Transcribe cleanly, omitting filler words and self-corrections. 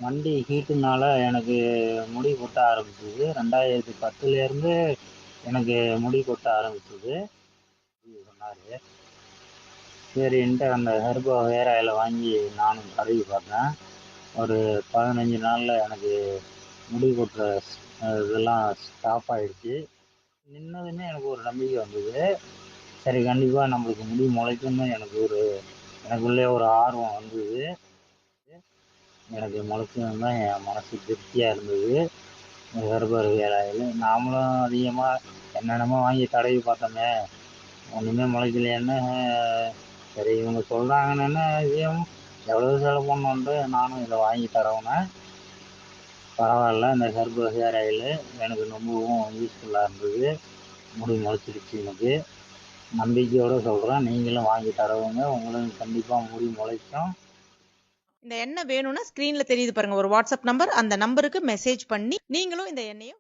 வண்டி ஹீட்டுனால எனக்கு முடி கொட்ட ஆரம்பிச்சது. 2010லேருந்து எனக்கு முடி கொட்ட ஆரம்பிச்சது சொன்னாரு. சரின்ட்டு அந்த ஹெர்போ ஹேர் ஆயிலை வாங்கி நானும் தடவி பார்த்தேன். ஒரு 15 நாளில் எனக்கு முடி கொட்டுற இதெல்லாம் ஸ்டாப் ஆயிடுச்சு. நின்னதுமே எனக்கு ஒரு நம்பிக்கை வந்தது. சரி, கண்டிப்பாக நம்மளுக்கு முடி முளைக்கும்னு எனக்குள்ளே ஒரு ஆர்வம் வந்தது. எனக்கு முளைச்சதுன்னு தான் என் மனசு திருப்தியாக இருந்தது. ஹெர்பல் ஹேர் ஆயில் நாமளும் அதிகமாக என்னென்னமோ வாங்கி தடவி பார்த்தோமே, ஒன்றுமே முளைக்கலையான்னு. சரி, இவங்க சொல்கிறாங்கன்னு இதையும் எவ்வளோ செலவு பண்ணோன்ட்டு நானும் இதை வாங்கி தடவினேன். பரவாயில்ல, இந்த ஹெர்பல் ஹேர் ஆயில் எனக்கு ரொம்பவும் யூஸ்ஃபுல்லாக இருந்தது. முடி முளைச்சிருச்சு எனக்கு. நம்பிக்கையோடு சொல்கிறேன், நீங்களும் வாங்கி தடவுங்க, உங்களுக்கு கண்டிப்பாக முடி முளைக்கும். இந்த எண்ணெய் வேணும்னா ஸ்கிரீன்ல தெரியுது பாருங்க ஒரு வாட்ஸ்அப் நம்பர், அந்த நம்பருக்கு மெசேஜ் பண்ணி நீங்களும் இந்த எண்ணெயை